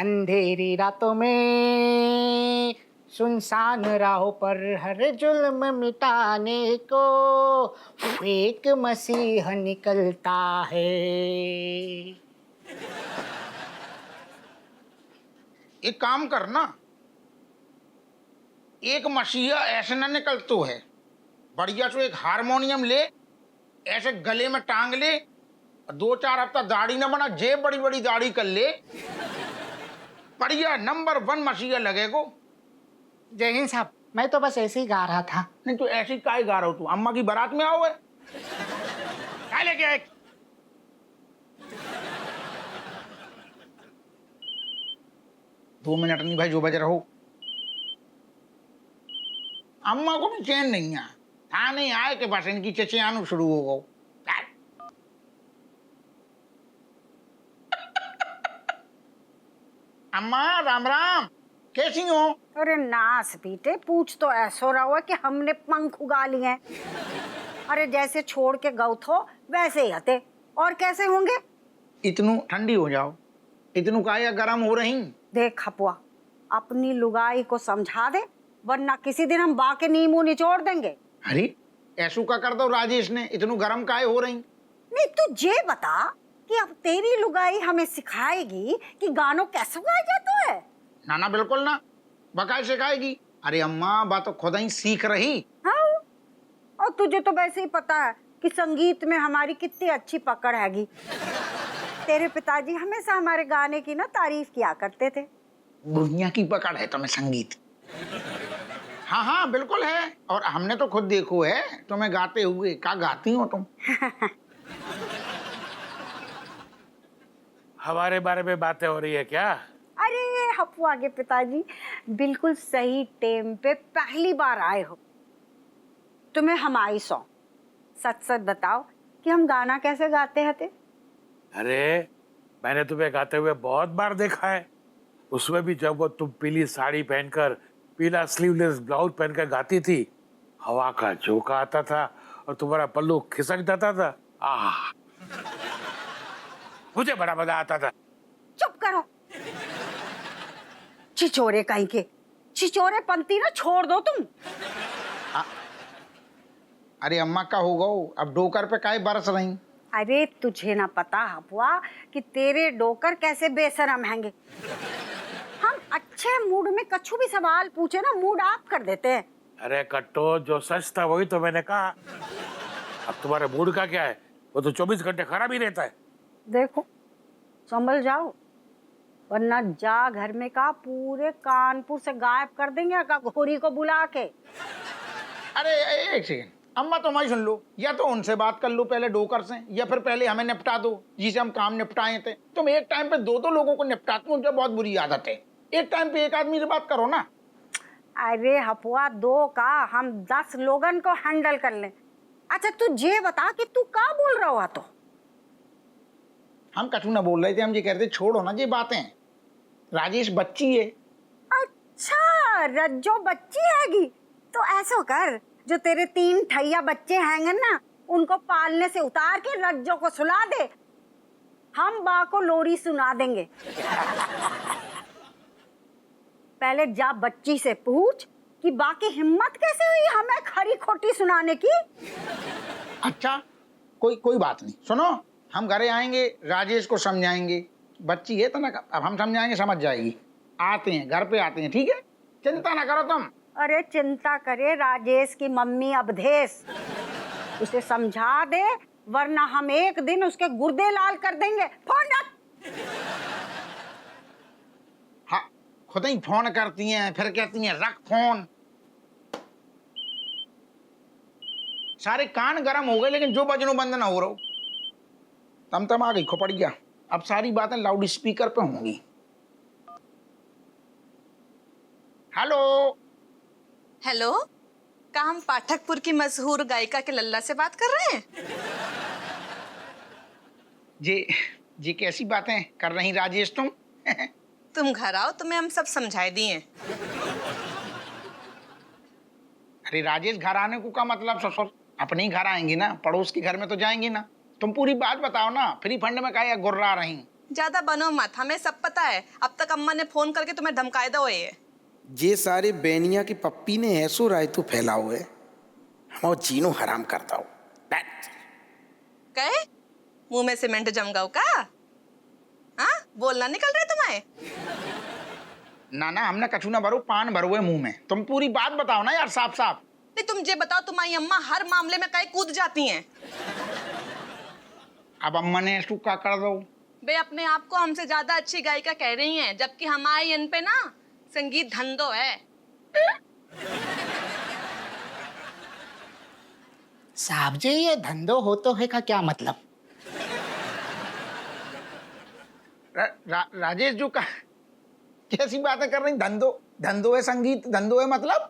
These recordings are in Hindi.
अंधेरी रातों में सुनसान राहों पर हर जुल्म मिटाने को एक मसीह निकलता है। एक काम करना, एक मसीहा ऐसे ना निकलतो है, बढ़िया से एक हारमोनियम ले, ऐसे गले में टांग ले, 2-4 हफ्ता दाढ़ी ना बना, जेब बड़ी बड़ी दाढ़ी कर ले, बढ़िया नंबर 1 मसीहा लगेगो। जय हिंद साहब, मैं तो बस ऐसे ही गा रहा था। नहीं तो ऐसे ही काय गा रहा हो तू? अम्मा की बारात में आओ है काय लेके आए? दो मिनट नहीं भाई, जो बज रहो। अम्मा को भी चैन नहीं है, था नहीं आए के पास इनकी चचियानु शुरू हो गो। अम्मा राम राम, कैसी हो? अरे नास बेटे, पूछ तो ऐसो रहा हुआ कि हमने पंख उगा लिए हैं। अरे जैसे छोड़ के गौ थो वैसे ही हते, और कैसे होंगे? इतनू ठंडी हो जाओ, इतनू काया गरम हो रही। देख हपुआ, अपनी लुगाई को समझा दे, वरना किसी दिन हम बाके नींबू निचोड़ देंगे। अरे ऐसू का कर दो राजेश ने, इतनू गरम काहे हो रही? नहीं तू ये बता कि अब तेरी लुगाई हमें सिखाएगी कि गानों कैसे गाया जाता है। ना ना बिल्कुल ना, बकाय सिखाएगी। अरे अम्मा बात तो खुद ही सीख रही। हाँ, और तुझे तो वैसे ही पता है कि संगीत में हमारी कितनी अच्छी पकड़ हैगी। तेरे पिताजी हमेशा हमारे गाने की ना तारीफ किया करते थे। दुनिया की पकड़ है तुम्हें संगीत। हाँ हाँ बिल्कुल है, और हमने तो खुद देखो है तुम्हें गाते हुए। क्या गाती हो तुम? हमारे बारे में बातें हो रही है क्या? अरे हपुआ के पिताजी बिल्कुल सही टाइम पे पहली बार आए हो। तुम्हें हमारी सॉन्ग सच सच बताओ कि हम गाना कैसे गाते हैं? अरे मैंने तुम्हें गाते हुए बहुत बार देखा है, उसमें भी जब वो तुम पीली साड़ी पहनकर पीला स्लीवलेस ब्लाउज पहनकर गाती थी, हवा का झोंका आता था और तुम्हारा पल्लू खिसक जाता था। आह, मुझे बड़ा मजा आता था। चुप करो, छिछोरे कहीं के, छिछोरे पंक्ति ना छोड़ दो तुम। अरे अम्मा का हो गो, अब डोकर पे काहे बरस रही? अरे तुझे ना पता हपुआ कि तेरे डोकर कैसे बेशरम हैंगे। हम अच्छे मूड में कछु भी सवाल पूछे ना मूड ऑफ कर देते हैं। अरे कट्टो, जो सच था वही तो मैंने कहा। अब तुम्हारे मूड का क्या है, वो तो 24 घंटे खराब ही रहता है। देखो संभल जाओ, वरना जा घर में का पूरे कानपुर से गायब कर देंगे का घोरी को बुला के। अरे एक सेकंड, अम्मा तुम ही सुन लो, या तो उनसे बात कर लो पहले डोकर से, या फिर पहले हमें निपटा दो जिसे हम काम निपटाए थे। तुम एक टाइम पे दो लोगों को निपटाते हो, जो बहुत बुरी आदत है। एक टाइम पे एक आदमी से बात करो ना। अरे हपुआ, दो का हम 10 लोगन को हैंडल कर लें। अच्छा तू ये बता कि तू क्या बोल रहा हुआ? तो हम कछु ना बोल रहे थे, हम ये कह रहे थे छोड़ो ना ये बातें, राजेश बच्ची है। अच्छा रज्जो बच्ची हैगी, तो ऐसा कर, जो तेरे 3 ठैया बच्चे हैंगे ना, उनको पालने से उतार के रज्जो को सुला दे, हम बा को लोरी सुना देंगे। पहले जा बच्ची से पूछ कि बा की हिम्मत कैसे हुई हमें खरी खोटी सुनाने की। अच्छा कोई बात नहीं, सुनो हम घरे आएंगे, राजेश को समझाएंगे। बच्ची है तो ना, अब हम समझाएंगे, समझ जाएगी। आते हैं, घर पे आते हैं, ठीक है, चिंता ना करो तुम। अरे चिंता करे राजेश की मम्मी अवधेश, उसे समझा दे, वरना हम एक दिन उसके गुर्दे लाल कर देंगे। फोन रख। हाँ खुद ही फोन करती हैं, फिर कहती हैं रख फोन। सारे कान गरम हो गए, लेकिन जो बजनो बंद ना हो रहा। तम आ गई खोपड़िया, अब सारी बातें लाउड स्पीकर पे होंगी। हेलो हेलो, क्या हम पाठकपुर की मशहूर गायिका के लल्ला से बात कर रहे हैं? जी कैसी बातें कर रही राजेश तुम? तुम घर आओ, तुम्हें हम सब समझाए दिए। अरे राजेश घर आने को का मतलब ससुर? अपने ही घर आएंगी ना, पड़ोस के घर में तो जाएंगी ना। तुम पूरी बात बताओ ना, फ्री फंड में क्या गुर्रा रही? ज्यादा बनो मत, हमें सब पता है। अब तक अम्मा ने फोन करके तुम्हें धमकाए दो है। ये सारे बेनिया की पप्पी ने ऐसो राय तो फैला हुए हम जीनो हराम करता हूँ। कहे मुंह में सीमेंट जम गओ का? हाँ, बोलना निकल रहे तुम्हारे? ना हमने कछु ना भरो, पान भरो है मुंह में। तुम पूरी बात बताओ ना यार, साफ साफ। नहीं, तुम ये बताओ, तुम्हारी अम्मा हर मामले में कहीं कूद जाती हैं। अब अम्मा ने ऐसू का कर दो। वे अपने आप को हमसे ज्यादा अच्छी गायिका कह रही हैं, जबकि हमारे इन पे ना संगीत धंधो है। साहब जी, ये धंधो हो तो है का क्या मतलब? राजेश जो का कैसी बातें कर रही? धंधो है, संगीत धंधो है मतलब?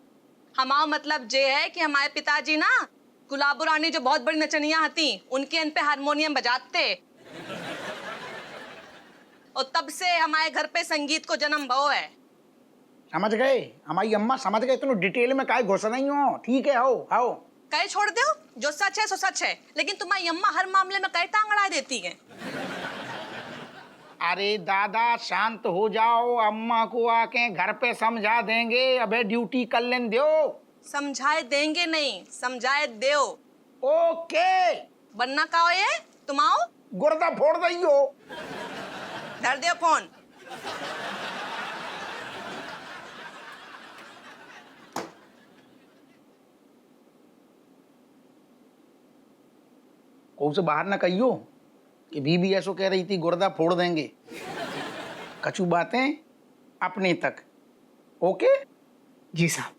हमारा मतलब ये है कि हमारे पिताजी ना गुलाबो रानी जो बहुत बड़ी नचनिया थी, उनके इन पे हारमोनियम बजाते, और तब से हमारे घर पे संगीत को जन्म भो है। समझ गए? हमारी अम्मा समझ गए। तुम डिटेल में काहे घुस नहीं हो? ठीक है, आओ। कहे छोड़ दो, जो सच है सो सच है, लेकिन तुम्हारी अम्मा हर मामले में कहे टांग अड़ा देती है। अरे दादा शांत हो जाओ, अम्मा को आके घर पे समझा देंगे। अबे ड्यूटी कर लेन दो। समझाए देंगे नहीं, समझाए दो। ओके। बनना का हो ये तुम? आओ, गुर्दा फोड़ दई हो। धर दो फोन। को से बाहर ना कहियो कि बीबी ऐसो कह रही थी गुर्दा फोड़ देंगे। कछु बातें अपने तक। ओके जी साहब।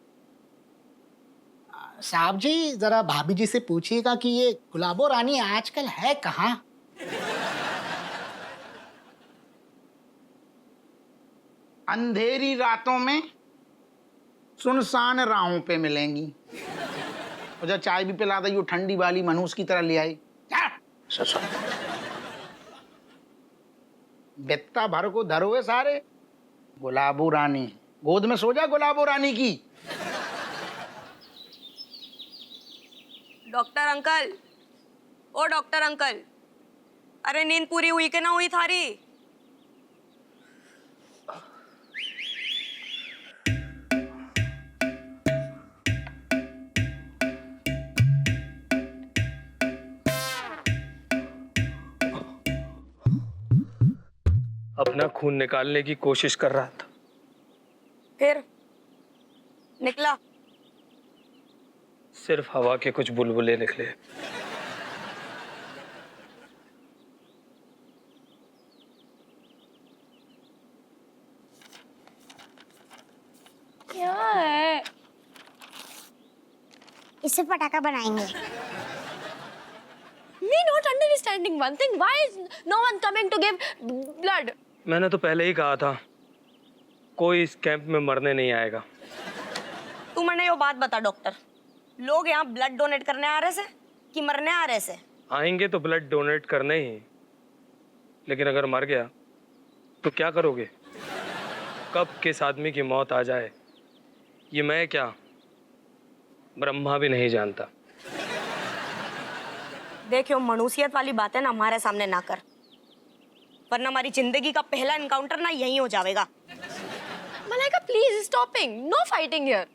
साहब जी, जरा भाभी जी से पूछिएगा कि ये गुलाबो रानी आजकल है कहाँ? अंधेरी रातों में सुनसान राहों पे मिलेंगी। और जब चाय भी पिला दी, ठंडी वाली मनूस की तरह ले आई। बित्ता भर को धरो है सारे। गुलाबो रानी, गोद में सो जा गुलाबो रानी की। डॉक्टर अंकल, ओ डॉक्टर अंकल, अरे नींद पूरी हुई कि ना हुई थारी? अपना खून निकालने की कोशिश कर रहा था। फिर निकला? सिर्फ हवा के कुछ बुलबुले निकले। क्या है? इससे पटाखा बनाएंगे। Me not understanding one thing. Why is no one coming to give blood? मैंने तो पहले ही कहा था, कोई इस कैंप में मरने नहीं आएगा। तू मैंने यो बात बता डॉक्टर, लोग यहाँ ब्लड डोनेट करने आ रहे से कि मरने आ रहे से? आएंगे तो ब्लड डोनेट करने ही, लेकिन अगर मर गया तो क्या करोगे? कब किस आदमी की मौत आ जाए ये मैं क्या, ब्रह्मा भी नहीं जानता। देखियो, मनुष्यत वाली बातें ना हमारे सामने ना कर, वरना हमारी जिंदगी का पहला एनकाउंटर ना यहीं हो जाएगा। Malaika, please stopping. No fighting here.